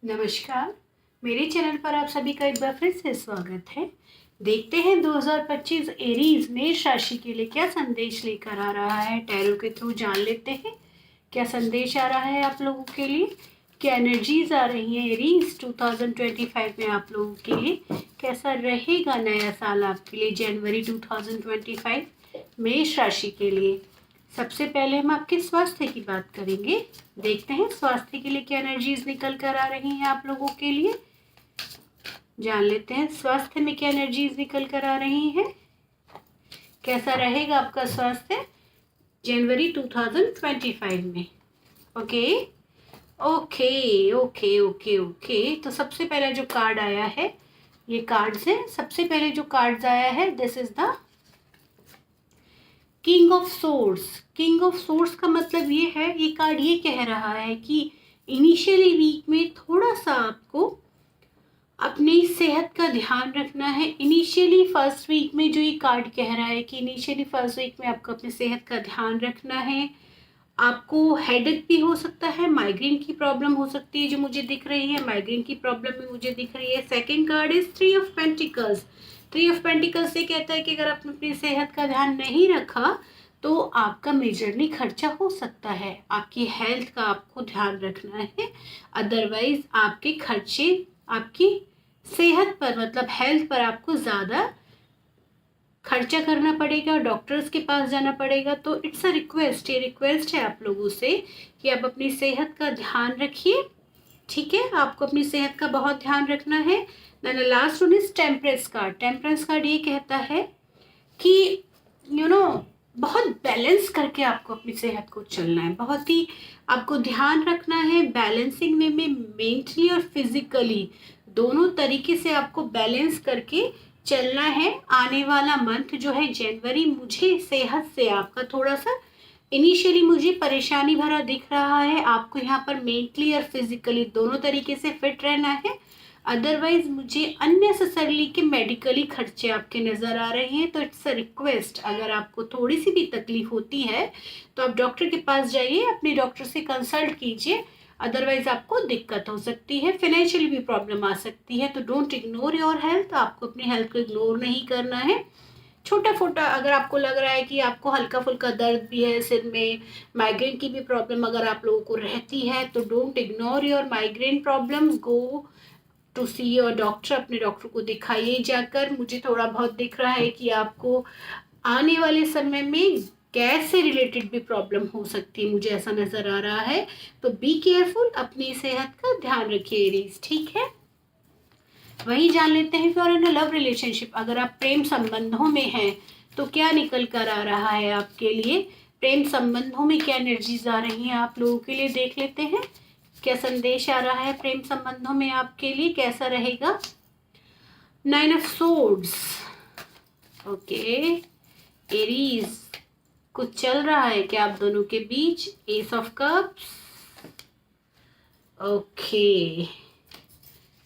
नमस्कार। मेरे चैनल पर आप सभी का एक बार फिर से स्वागत है। देखते हैं 2025 एरीज मेष राशि के लिए क्या संदेश लेकर आ रहा है। टैरो के थ्रू जान लेते हैं क्या संदेश आ रहा है आप लोगों के लिए, क्या एनर्जीज आ रही हैं एरीज 2025 में आप लोगों के लिए। कैसा रहेगा नया साल आपके लिए जनवरी 2025 मेष राशि के लिए। सबसे पहले हम आपके स्वास्थ्य की बात करेंगे। देखते हैं स्वास्थ्य के लिए क्या एनर्जीज निकल कर आ रही हैं आप लोगों के लिए। जान लेते हैं स्वास्थ्य में क्या एनर्जीज निकल कर आ रही हैं। कैसा रहेगा आपका स्वास्थ्य जनवरी 2025 में। Okay okay okay okay okay. तो सबसे पहला जो कार्ड आया है, ये कार्ड्स है। सबसे पहले जो कार्ड्स आया है, this is the king of source. King of source का मतलब ये है, ये कार्ड ये कह रहा है कि इनिशियली वीक में थोड़ा सा आपको अपनी सेहत का ध्यान रखना है। इनिशियली फर्स्ट वीक में जो ये कार्ड कह रहा है कि इनिशियली फर्स्ट वीक में आपको अपनी सेहत का ध्यान रखना है। आपको हेडेक भी हो सकता है, माइग्रेन की प्रॉब्लम हो सकती है जो मुझे दिख रही है, माइग्रेन की प्रॉब्लम भी मुझे दिख रही है। Second card is three of pentacles. Three of pentacles से कहता है कि अगर आपने अपनी सेहत का ध्यान नहीं रखा तो आपका मेजरली खर्चा हो सकता है। आपकी हेल्थ का आपको ध्यान रखना है, अदरवाइज आपके खर्चे आपकी सेहत पर मतलब हेल्थ पर आपको ज़्यादा खर्चा करना पड़ेगा, डॉक्टर्स के पास जाना पड़ेगा। तो इट्स अ रिक्वेस्ट, ये रिक्वेस्ट है आप लोगों से कि आप अपनी सेहत का ध्यान रखिए। ठीक है, आपको अपनी सेहत का बहुत ध्यान रखना है। Then last one is temperance card. Temperance card ये कहता है कि बहुत बैलेंस करके आपको अपनी सेहत को चलना है, बहुत ही आपको ध्यान रखना है। बैलेंसिंग वे में मेंटली और फिजिकली दोनों तरीके से आपको बैलेंस करके चलना है। आने वाला मंथ जो है जनवरी, मुझे सेहत से आपका थोड़ा सा इनिशियली मुझे परेशानी भरा दिख रहा है। आपको यहाँ पर मेंटली और फिजिकली दोनों तरीके से फिट रहना है, अदरवाइज मुझे अननेसेसरली के मेडिकली खर्चे आपके नज़र आ रहे हैं। तो इट्स अ रिक्वेस्ट, अगर आपको थोड़ी सी भी तकलीफ होती है तो आप डॉक्टर के पास जाइए, अपने डॉक्टर से कंसल्ट कीजिए, अदरवाइज आपको दिक्कत हो सकती है, फिनेंशियली भी प्रॉब्लम आ सकती है। तो डोंट इग्नोर योर हेल्थ, आपको अपनी हेल्थ को इग्नोर नहीं करना है। छोटा फोटा अगर आपको लग रहा है कि आपको हल्का फुल्का दर्द भी है सिर में, माइग्रेन की भी प्रॉब्लम अगर आप लोगों को रहती है, तो don't ignore your migraine problems, go to see your doctor. अपने डॉक्टर को दिखाइए जाकर। मुझे थोड़ा बहुत दिख रहा है कि आपको आने वाले समय में गैस से रिलेटेड भी प्रॉब्लम हो सकती है, मुझे ऐसा नज़र आ रहा है। तो बी केयरफुल, अपनी सेहत का ध्यान रखिए एरीज। ठीक है, वही जान लेते हैं फॉर इन लव रिलेशनशिप। अगर आप प्रेम संबंधों में हैं तो क्या निकल कर आ रहा है आपके लिए। प्रेम संबंधों में क्या एनर्जीज आ रही हैं आप लोगों के लिए, देख लेते हैं क्या संदेश आ रहा है प्रेम संबंधों में आपके लिए, कैसा रहेगा। Nine of swords. Okay Aries, कुछ चल रहा है क्या आप दोनों के बीच। Ace of cups. Okay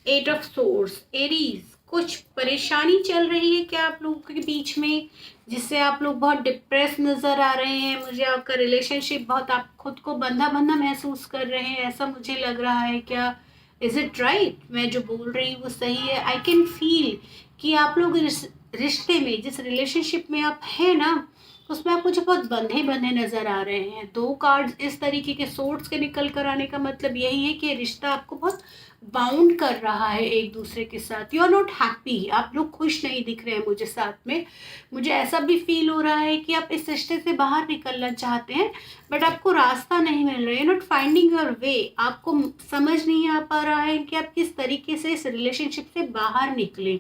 eight of swords. Aries, कुछ परेशानी चल रही है क्या आप लोगों के बीच में, जिससे आप लोग बहुत डिप्रेस नज़र आ रहे हैं। मुझे आपका रिलेशनशिप बहुत, आप खुद को बंधा बंधा महसूस कर रहे हैं, ऐसा मुझे लग रहा है क्या। इज इट राइट, मैं जो बोल रही हूँ वो सही है। आई कैन फील कि आप लोग रिश्ते में, जिस रिलेशनशिप में आप हैं ना, उसमें आप मुझे बहुत बंधे बंधे नज़र आ रहे हैं। दो कार्ड्स इस तरीके के सोर्ट्स के निकल कर आने का मतलब यही है कि रिश्ता आपको बहुत बाउंड कर रहा है एक दूसरे के साथ। यू आर नॉट हैप्पी, आप लोग खुश नहीं दिख रहे हैं मुझे साथ में। मुझे ऐसा भी फील हो रहा है कि आप इस रिश्ते से बाहर निकलना चाहते हैं, बट आपको रास्ता नहीं मिल रहा है। नॉट फाइंडिंग योर वे, आपको समझ नहीं आ पा रहा है कि आप किस तरीके से इस रिलेशनशिप से बाहर निकलें।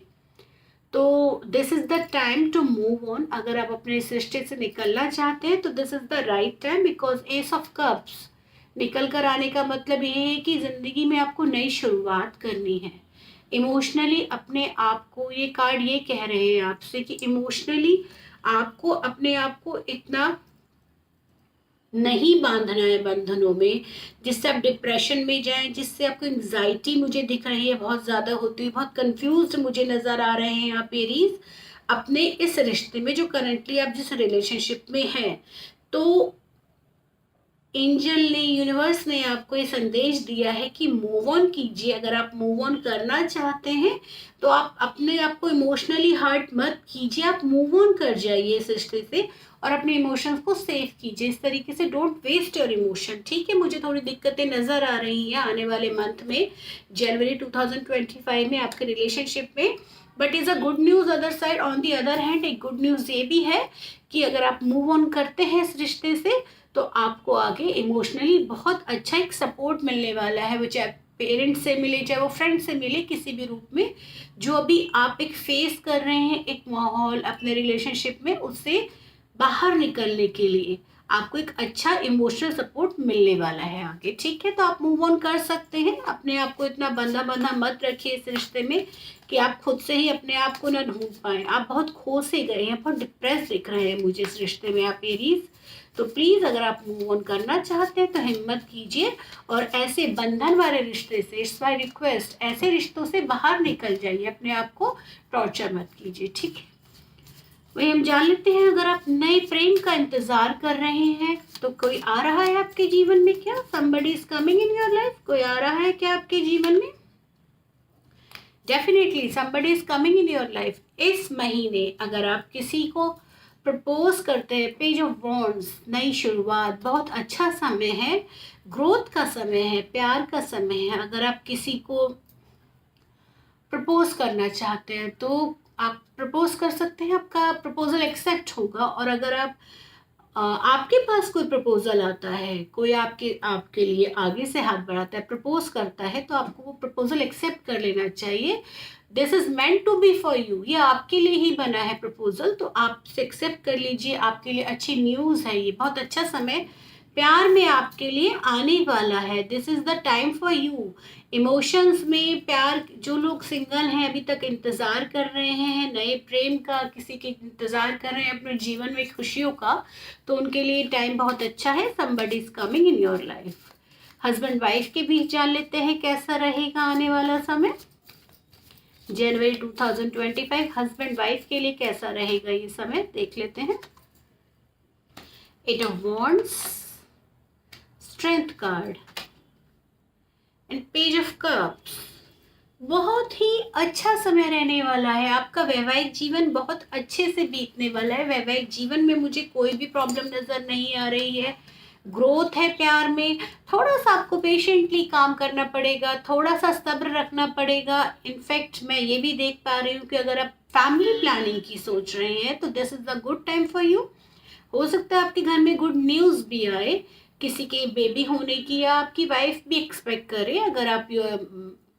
तो this is the time to move on. अगर आप अपने इस रिश्ते से निकलना चाहते हैं तो this is the right time, because S of cups निकल कर आने का मतलब ये है कि जिंदगी में आपको नई शुरुआत करनी है। इमोशनली अपने आप को, ये कार्ड ये कह रहे हैं आपसे कि इमोशनली आपको अपने आप को इतना नहीं बांधना है बंधनों में जिससे आप डिप्रेशन में जाएं, जिससे आपको एंग्जाइटी मुझे दिख रही है बहुत ज़्यादा होती हुई, बहुत कंफ्यूज्ड मुझे नज़र आ रहे हैं आप एरीज अपने इस रिश्ते में, जो करंटली आप जिस रिलेशनशिप में हैं। तो एंजल ने, यूनिवर्स ने आपको ये संदेश दिया है कि मूव ऑन कीजिए। अगर आप मूव ऑन करना चाहते हैं तो आप अपने आप को इमोशनली हर्ट मत कीजिए, आप मूव ऑन कर जाइए इस रिश्ते से और अपने इमोशंस को सेव कीजिए। इस तरीके से डोंट वेस्ट योर इमोशन, ठीक है। मुझे थोड़ी दिक्कतें नज़र आ रही हैं आने वाले मंथ में, जनवरी 2025 में आपके रिलेशनशिप में, but is a good news other side. On the other hand एक गुड न्यूज़ ये भी है कि अगर आप मूव ऑन करते हैं इस रिश्ते से तो आपको आगे इमोशनली बहुत अच्छा एक सपोर्ट मिलने वाला है, वो चाहे पेरेंट्स से मिले, चाहे वो फ्रेंड से मिले, किसी भी रूप में। जो अभी आप एक फेस कर रहे हैं एक माहौल अपने रिलेशनशिप में, उससे बाहर निकलने के लिए आपको एक अच्छा इमोशनल सपोर्ट मिलने वाला है आगे, ठीक है। तो आप मूव ऑन कर सकते हैं। अपने आप को इतना बंधा बंधा मत रखिए इस रिश्ते में कि आप खुद से ही अपने आप को ना ढूंढ पाए। आप बहुत खो से गए हैं, बहुत डिप्रेस दिख रहे हैं मुझे इस रिश्ते में आप एरीज। तो प्लीज़ अगर आप मूव ऑन करना चाहते हैं तो हिम्मत कीजिए और ऐसे बंधन वाले रिश्ते से, इट्स माय रिक्वेस्ट, ऐसे रिश्तों से बाहर निकल जाइए, अपने आप को टॉर्चर मत कीजिए, ठीक है। वही हम जान लेते हैं, अगर आप नए प्रेम का इंतजार कर रहे हैं तो कोई आ रहा है आपके जीवन में क्या? somebody is coming in your life। कोई आ रहा है क्या आपके जीवन में? Definitely somebody is coming in your life। इस महीने अगर आप किसी को प्रपोज करते हैं, पेज ऑफ वॉन्ड्स, नई शुरुआत, बहुत अच्छा समय है, ग्रोथ का समय है, प्यार का समय है। अगर आप किसी को प्रपोज करना चाहते हैं तो आप प्रपोज कर सकते हैं, आपका प्रपोजल एक्सेप्ट होगा। और अगर आप आपके पास कोई प्रपोजल आता है, कोई आपके आपके लिए आगे से हाथ बढ़ाता है, प्रपोज करता है, तो आपको वो प्रपोजल एक्सेप्ट कर लेना चाहिए। This is meant to be for you, ये आपके लिए ही बना है प्रपोजल, तो आप एक्सेप्ट कर लीजिए। आपके लिए अच्छी न्यूज़ है, ये बहुत अच्छा समय प्यार में आपके लिए आने वाला है। This is the time for you. Emotions में प्यार, जो लोग सिंगल हैं, अभी तक इंतज़ार कर रहे हैं नए प्रेम का, किसी के इंतज़ार कर रहे हैं अपने जीवन में खुशियों का, तो उनके लिए टाइम बहुत अच्छा है। somebody is coming in your life। Husband wife के बीच जान लेते हैं कैसा रहेगा आने वाला समय, जनवरी 2025 हस्बैंड वाइफ के लिए कैसा रहेगा ये समय, देख लेते हैं। Eight of wands, strength card and page of cups. बहुत ही अच्छा समय रहने वाला है, आपका वैवाहिक जीवन बहुत अच्छे से बीतने वाला है। वैवाहिक जीवन में मुझे कोई भी प्रॉब्लम नज़र नहीं आ रही है। ग्रोथ है प्यार में, थोड़ा सा आपको पेशेंटली काम करना पड़ेगा, थोड़ा सा सब्र रखना पड़ेगा। इनफैक्ट मैं ये भी देख पा रही हूँ कि अगर आप फैमिली प्लानिंग की सोच रहे हैं तो this is the good time for you. हो सकता है आपके घर में गुड न्यूज़ भी आए, किसी के बेबी होने की, या आपकी वाइफ भी एक्सपेक्ट करे अगर आप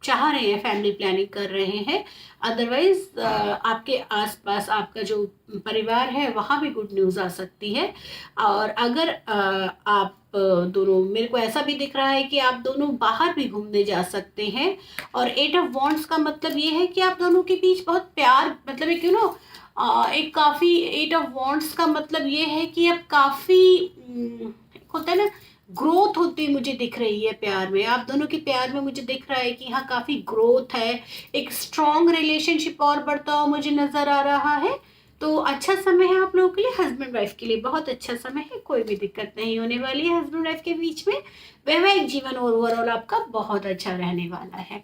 चाह रहे हैं, फैमिली प्लानिंग कर रहे हैं। अदरवाइज आपके आसपास आपका जो परिवार है वहाँ भी गुड न्यूज़ आ सकती है। और अगर आप दोनों, मेरे को ऐसा भी दिख रहा है कि आप दोनों बाहर भी घूमने जा सकते हैं। और एट ऑफ वॉन्ड्स का मतलब ये है कि आप दोनों के बीच बहुत प्यार, मतलब एक एक काफ़ी, एट ऑफ वॉन्ड्स का मतलब ये है कि अब काफ़ी होता है ना, ग्रोथ होती मुझे दिख रही है प्यार में। आप दोनों के प्यार में मुझे दिख रहा है कि यहाँ काफ़ी ग्रोथ है, एक स्ट्रॉन्ग रिलेशनशिप और बढ़ता हुआ मुझे नज़र आ रहा है। तो अच्छा समय है आप लोगों के लिए, हस्बैंड वाइफ के लिए बहुत अच्छा समय है, कोई भी दिक्कत नहीं होने वाली है हस्बैंड वाइफ के बीच में। वैवाहिक जीवन ओवरऑल आपका बहुत अच्छा रहने वाला है।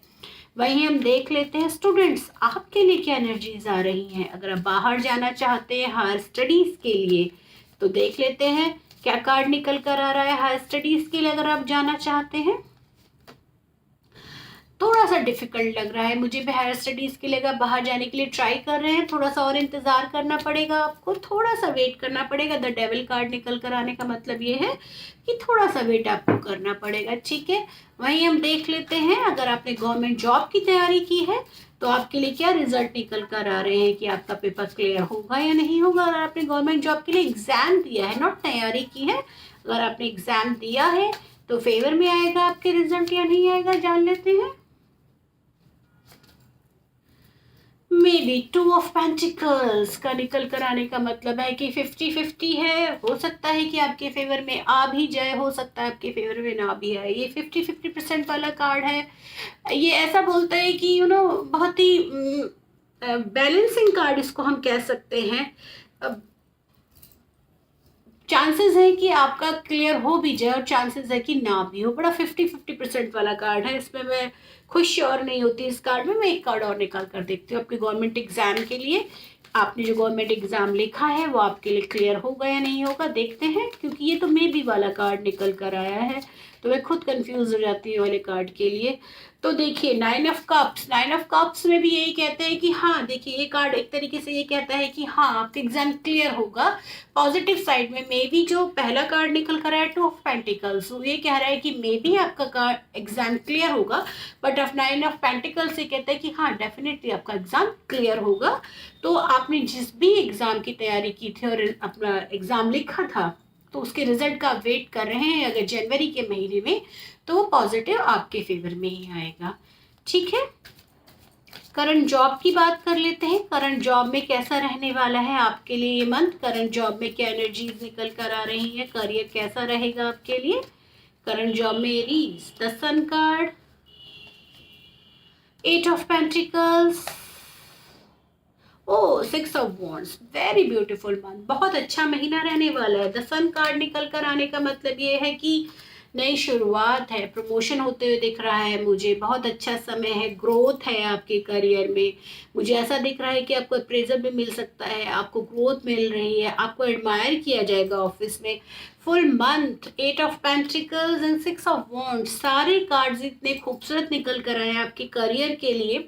वहीं हम देख लेते हैं स्टूडेंट्स, आपके लिए क्या एनर्जीज आ रही हैं। अगर आप बाहर जाना चाहते हैं हायर स्टडीज़ के लिए तो देख लेते हैं क्या कार्ड निकल कर आ रहा है। हायर स्टडीज़ के लिए अगर आप जाना चाहते हैं, थोड़ा सा डिफिकल्ट लग रहा है मुझे भी हायर स्टडीज़ के लिए। अगर बाहर जाने के लिए ट्राई कर रहे हैं, थोड़ा सा और इंतज़ार करना पड़ेगा आपको, थोड़ा सा वेट करना पड़ेगा। द डेविल कार्ड निकल कर आने का मतलब ये है कि थोड़ा सा वेट आपको करना पड़ेगा, ठीक है। वहीं हम देख लेते हैं अगर आपने गवर्नमेंट जॉब की तैयारी की है तो आपके लिए क्या रिजल्ट निकल कर आ रहे हैं कि आपका पेपर क्लियर होगा या नहीं होगा। अगर आपने गवर्नमेंट जॉब के लिए एग्ज़ाम दिया है, नॉट तैयारी की है, अगर आपने एग्ज़ाम दिया है तो फेवर में आएगा आपके रिजल्ट या नहीं आएगा, जान लेते हैं। May be two of pentacles का निकल कर आने का मतलब है कि 50-50 है। हो सकता है कि आपके फेवर में आ भी जाए, हो सकता है आपके फेवर में ना भी आए। ये 50-50% वाला कार्ड है। ये ऐसा बोलता है कि बहुत ही बैलेंसिंग कार्ड इसको हम कह सकते हैं। चांसेस है कि आपका क्लियर हो भी जाए और चांसेस है कि ना भी हो। बड़ा 50-50% वाला कार्ड है, इसमें मैं खुश और नहीं होती इस कार्ड में। मैं एक कार्ड और निकाल कर देखती हूँ आपके गवर्नमेंट एग्जाम के लिए। आपने जो गवर्नमेंट एग्जाम लिखा है वो आपके लिए क्लियर होगा या नहीं होगा, देखते हैं। क्योंकि ये तो मे बी वाला कार्ड निकल कर आया है, तो मैं खुद कंफ्यूज हो जाती हूँ वाले कार्ड के लिए। तो देखिए 9 ऑफ कप्स, 9 ऑफ कप्स में भी यही कहते हैं कि हाँ, देखिए ये कार्ड एक तरीके से ये कहता है कि हाँ आपका एग्जाम क्लियर होगा। पॉजिटिव साइड में मे बी जो पहला कार्ड निकल कर आया 2 ऑफ पेंटिकल्स, वो ये कह रहा है कि मे बी आपका कार्ड एग्जाम क्लियर होगा। बट ऑफ 9 ऑफ पेंटिकल्स से कहता है कि हाँ डेफिनेटली आपका एग्जाम क्लियर होगा। तो आपने जिस भी एग्जाम की तैयारी की थी और अपना एग्जाम लिखा था, तो उसके रिजल्ट का वेट कर रहे हैं अगर जनवरी के महीने में, तो वो पॉजिटिव आपके फेवर में ही आएगा। ठीक है, करंट जॉब की बात कर लेते हैं। करंट जॉब में कैसा रहने वाला है आपके लिए ये मंथ, करंट जॉब में क्या एनर्जीज निकल कर आ रही है, करियर कैसा रहेगा आपके लिए करंट जॉब में। Aries, the sun card, 8 of pentacles, oh 6 of wands, very beautiful month, बहुत अच्छा महीना रहने वाला है। द सन कार्ड निकल कर आने का मतलब ये है कि नई शुरुआत है, प्रमोशन होते हुए दिख रहा है मुझे, बहुत अच्छा समय है, ग्रोथ है आपके करियर में। मुझे ऐसा दिख रहा है कि आपको अप्रेजल भी मिल सकता है, आपको ग्रोथ मिल रही है, आपको एडमायर किया जाएगा ऑफिस में। Full month 8 of pentacles and 6 of wands, सारे कार्ड्स इतने खूबसूरत निकल कर आए आपके करियर के लिए।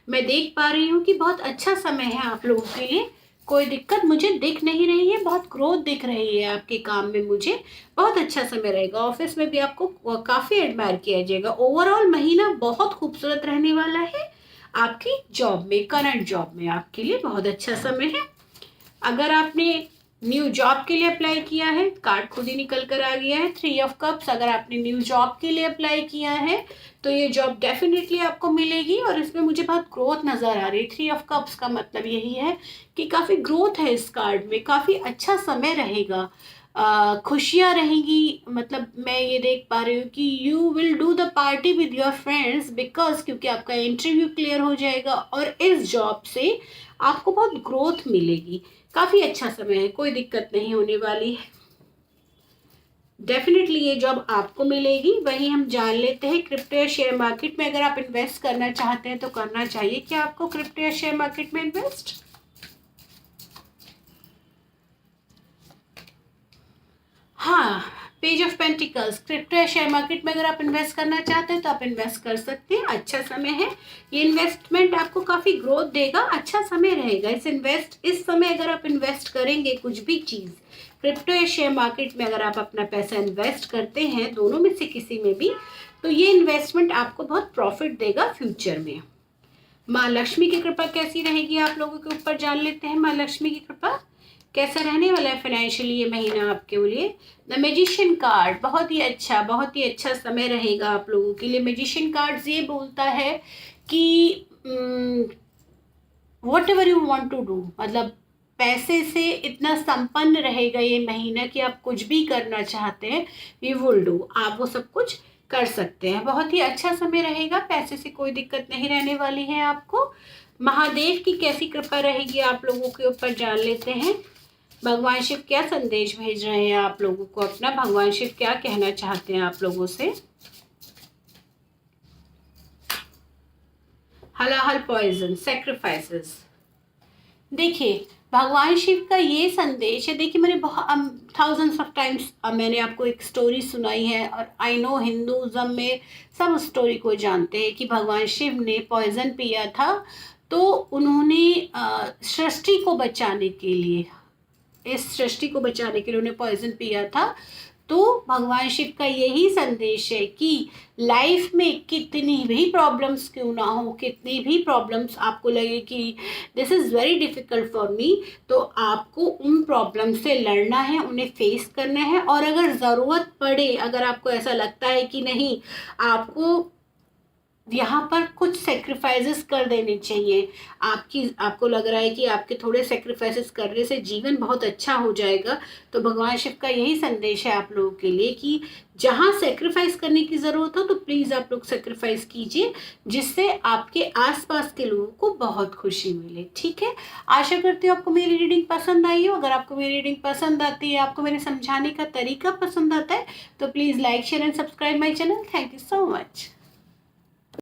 मैं देख पा रही हूँ कि बहुत अच्छा समय है आप लोगों के लिए, कोई दिक्कत मुझे दिख नहीं रही है, बहुत ग्रोथ दिख रही है आपके काम में मुझे। बहुत अच्छा समय रहेगा, ऑफिस में भी आपको काफ़ी एडमायर किया जाएगा। ओवरऑल महीना बहुत खूबसूरत रहने वाला है आपकी जॉब में, करंट जॉब में आपके लिए बहुत अच्छा समय है। अगर आपने न्यू जॉब के लिए अप्लाई किया है, कार्ड खुद ही निकल कर आ गया है 3 ऑफ कप्स। अगर आपने न्यू जॉब के लिए अप्लाई किया है तो ये जॉब डेफिनेटली आपको मिलेगी और इसमें मुझे बहुत ग्रोथ नज़र आ रही है। 3 ऑफ कप्स का मतलब यही है कि काफ़ी ग्रोथ है इस कार्ड में, काफ़ी अच्छा समय रहेगा, खुशियाँ रहेंगी। मतलब मैं ये देख पा रही हूँ कि you will do the party with your friends because, क्योंकि आपका इंटरव्यू क्लियर हो जाएगा और इस जॉब से आपको बहुत ग्रोथ मिलेगी। काफ़ी अच्छा समय है, कोई दिक्कत नहीं होने वाली है, डेफिनेटली ये जॉब आपको मिलेगी। वहीं हम जान लेते हैं क्रिप्टो या शेयर मार्केट में अगर आप इन्वेस्ट करना चाहते हैं तो करना चाहिए क्या आपको क्रिप्टो या शेयर मार्केट में इन्वेस्ट। हाँ, पेज ऑफ पेंटिकल्स, क्रिप्टो या शेयर मार्केट में अगर आप इन्वेस्ट करना चाहते हैं तो आप इन्वेस्ट कर सकते हैं, अच्छा समय है। ये इन्वेस्टमेंट आपको काफ़ी ग्रोथ देगा, अच्छा समय रहेगा। इस समय अगर आप इन्वेस्ट करेंगे कुछ भी चीज़, क्रिप्टो या शेयर मार्केट में अगर आप अपना पैसा इन्वेस्ट करते हैं, दोनों में से किसी में भी, तो ये इन्वेस्टमेंट आपको बहुत प्रॉफिट देगा फ्यूचर में। माँ लक्ष्मी की कृपा कैसी रहेगी आप लोगों के ऊपर, जान लेते हैं। माँ लक्ष्मी की कृपा कैसा रहने वाला है फाइनेंशियली ये महीना आपके लिए। द मैजिशियन कार्ड, बहुत ही अच्छा समय रहेगा आप लोगों के लिए। मैजिशियन कार्ड ये बोलता है कि whatever you want to do, मतलब पैसे से इतना संपन्न रहेगा ये महीना कि आप कुछ भी करना चाहते हैं, यू विल डू, आप वो सब कुछ कर सकते हैं। बहुत ही अच्छा समय रहेगा, पैसे से कोई दिक्कत नहीं रहने वाली है आपको। महादेव की कैसी कृपा रहेगी आप लोगों के ऊपर, जान लेते हैं। भगवान शिव क्या संदेश भेज रहे हैं आप लोगों को अपना, भगवान शिव क्या कहना चाहते हैं आप लोगों से। हलाहल पॉइजन, सेक्रीफाइसेस, देखिए भगवान शिव का ये संदेश है। देखिए मैंने बहुत थाउजेंड्स ऑफ टाइम्स मैंने आपको एक स्टोरी सुनाई है और आई नो हिंदुज़म में सब उस स्टोरी को जानते हैं कि भगवान शिव ने पॉइजन पिया था, तो उन्होंने सृष्टि को बचाने के लिए, इस सृष्टि को बचाने के लिए उन्हें पॉइजन पिया था। तो भगवान शिव का यही संदेश है कि लाइफ में कितनी भी प्रॉब्लम्स क्यों ना हो, कितनी भी प्रॉब्लम्स आपको लगे कि this is very difficult for me, तो आपको उन प्रॉब्लम से लड़ना है, उन्हें फेस करना है। और अगर ज़रूरत पड़े, अगर आपको ऐसा लगता है कि नहीं आपको यहाँ पर कुछ सेक्रीफाइसेस कर देने चाहिए। आपको लग रहा है कि आपके थोड़े सेक्रीफाइसेस करने से जीवन बहुत अच्छा हो जाएगा, तो भगवान शिव का यही संदेश है आप लोगों के लिए कि जहाँ सेक्रीफाइस करने की ज़रूरत हो तो प्लीज़ आप लोग सेक्रीफाइस कीजिए, जिससे आपके आसपास के लोगों को बहुत खुशी मिले। ठीक है, आशा करती हूँ आपको मेरी रीडिंग पसंद आई हो। अगर आपको मेरी रीडिंग पसंद आती है, आपको मेरे समझाने का तरीका पसंद आता है, तो please like share and subscribe my channel. Thank you so much.